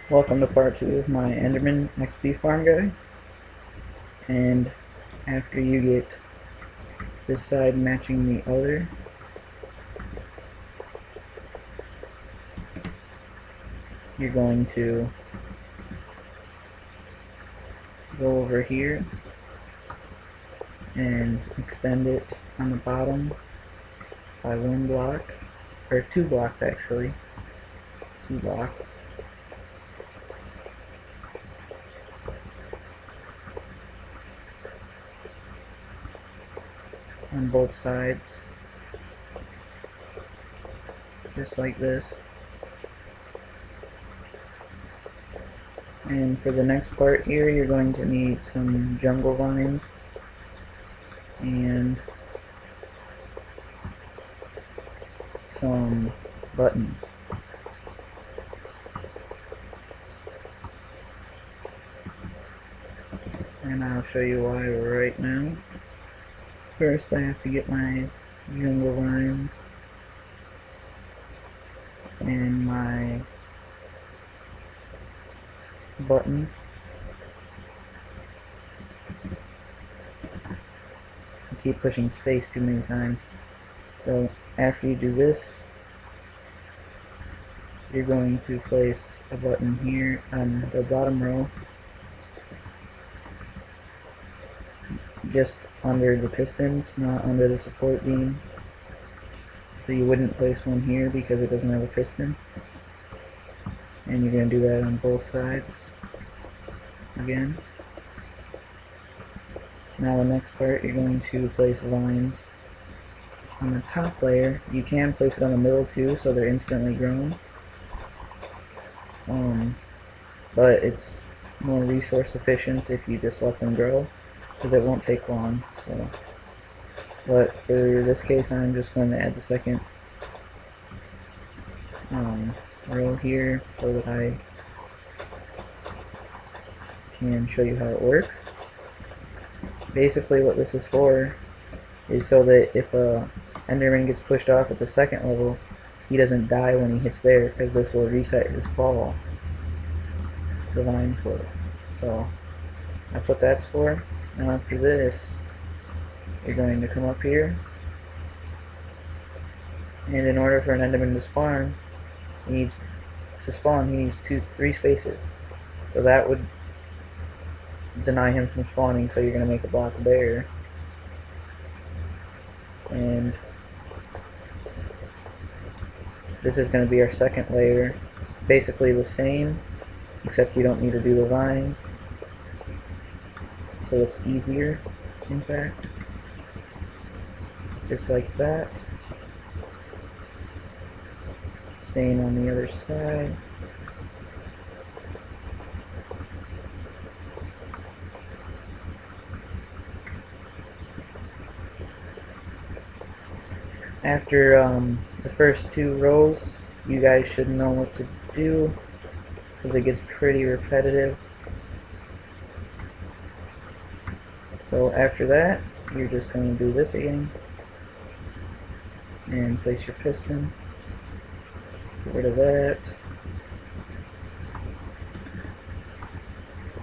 Welcome to part 2 of my Enderman XP farm guide. And after you get this side matching the other, you're going to go over here and extend it on the bottom by 1 block, or 2 blocks actually, 2 blocks. On both sides, just like this. And for the next part here, you're going to need some jungle vines and some buttons. And I'll show you why right now. First, I have to get my jungle vines and my buttons. I keep pushing space too many times. So after you do this, you're going to place a button here on the bottom row, just under the pistons, not under the support beam. So you wouldn't place one here because it doesn't have a piston. And you're going to do that on both sides again. Now the next part, you're going to place vines on the top layer. You can place it on the middle too, so they're instantly grown. But it's more resource efficient if you just let them grow, because it won't take long. So, but for this case, I'm just going to add the second row here so that I can show you how it works. Basically what this is for is so that if a Enderman gets pushed off at the second level, he doesn't die when he hits there, because this will reset his fall. The vines will. So that's what that's for. Now after this, you're going to come up here, and in order for an Enderman to spawn, he needs 3 spaces. So that would deny him from spawning, so you're going to make a block there. And this is going to be our second layer. It's basically the same, except you don't need to do the vines. So it's easier, in fact. Just like that. Same on the other side. After the first 2 rows, you guys should know what to do, because it gets pretty repetitive. So after that, you're just going to do this again, and place your piston. Get rid of that,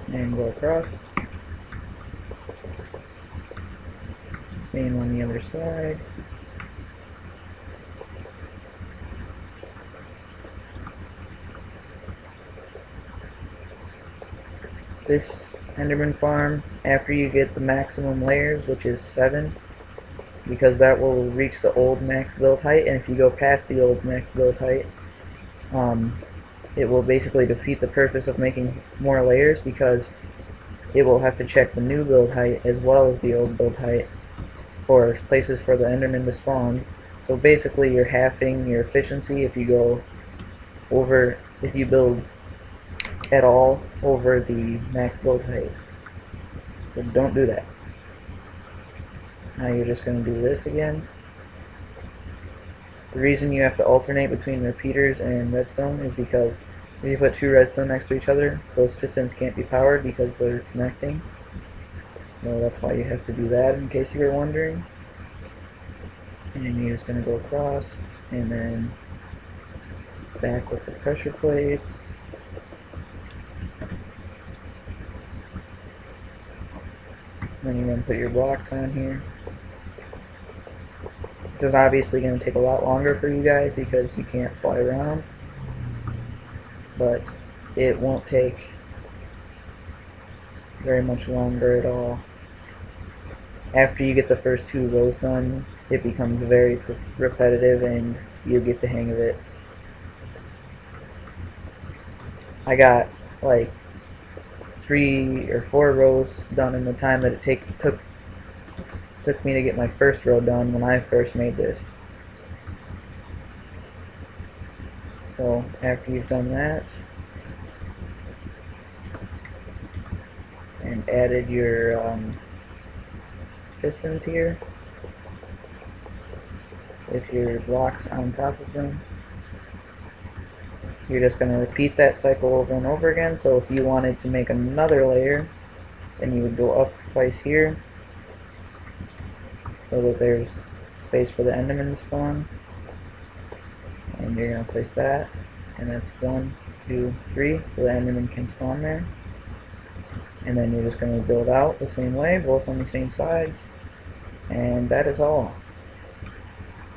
and go across. Same on the other side. This Enderman farm, after you get the maximum layers, which is 7, because that will reach the old max build height, and if you go past the old max build height, it will basically defeat the purpose of making more layers, because it will have to check the new build height as well as the old build height for places for the Enderman to spawn. So basically you're halving your efficiency if you go over, if you build at all over the max build height. So don't do that. Now you're just going to do this again. The reason you have to alternate between repeaters and redstone is because if you put 2 redstone next to each other, those pistons can't be powered because they're connecting. So that's why you have to do that, in case you were wondering. And you're just going to go across and then back with the pressure plates. Then you're going to put your blocks on here. This is obviously going to take a lot longer for you guys because you can't fly around, but it won't take very much longer at all. After you get the first 2 rows done, it becomes very repetitive and you get the hang of it. I got like 3 or 4 rows done in the time that it took me to get my first row done when I first made this. So after you've done that and added your pistons here with your blocks on top of them, you're just going to repeat that cycle over and over again. So if you wanted to make another layer, then you would go up twice here so that there's space for the Enderman to spawn. And you're going to place that, and that's 1, 2, 3, so the Enderman can spawn there. And then you're just going to build out the same way, both on the same sides, and that is all.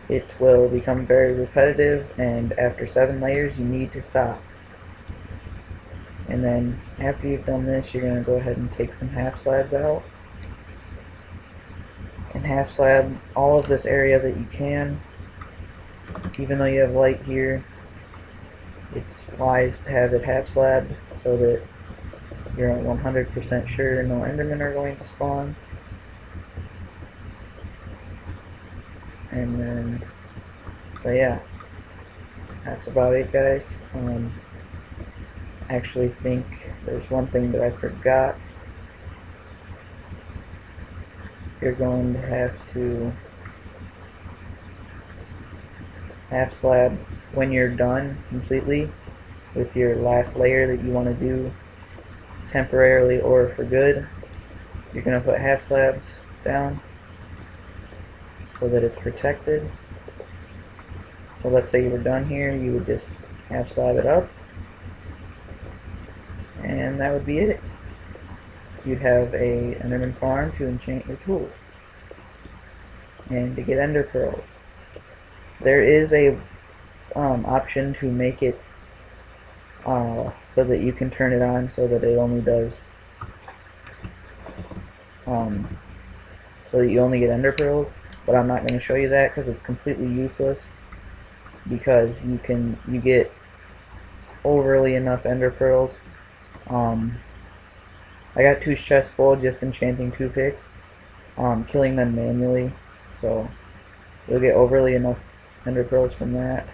It will become very repetitive, and after 7 layers you need to stop. And then after you've done this, you're going to go ahead and take some half slabs out and half slab all of this area that you can. Even though you have light here, it's wise to have it half slabbed so that you're 100% sure no Endermen are going to spawn. And then, so yeah, that's about it, guys. I actually think there's one thing that I forgot. You're going to have to half slab when you're done completely with your last layer that you want to do temporarily or for good. You're going to put half slabs down so that it's protected. So let's say you were done here, you would just half slab it up, and that would be it. You'd have a Enderman farm to enchant your tools and to get ender pearls. There is a option to make it so that you can turn it on so that it only does so that you only get ender pearls, but I'm not going to show you that because it's completely useless, because you get overly enough ender pearls. I got 2 chests full just enchanting 2 picks, killing them manually, so you'll get overly enough ender pearls from that.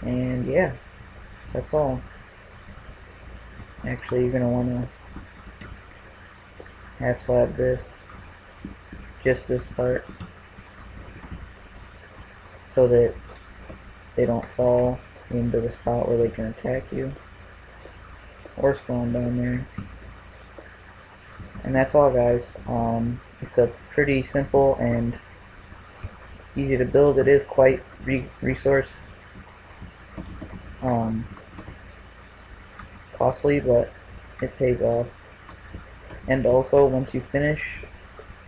And yeah, that's all. Actually, you're going to want to half slab this, just this part, so that they don't fall into the spot where they can attack you or spawn down there. And that's all, guys. It's a pretty simple and easy to build. It is quite resource costly, but it pays off. And also, once you finish,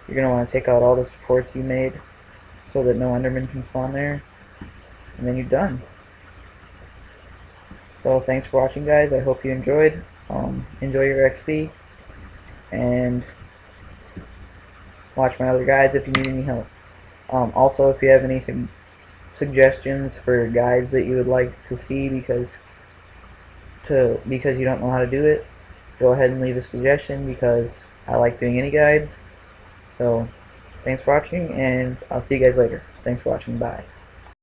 you're going to want to take out all the supports you made so that no Enderman can spawn there, and then you're done. So thanks for watching, guys. I hope you enjoyed. Enjoy your XP, and watch my other guides if you need any help. Also, if you have any suggestions for guides that you would like to see because you don't know how to do it, go ahead and leave a suggestion, because I like doing any guides. So thanks for watching, and I'll see you guys later. Thanks for watching. Bye.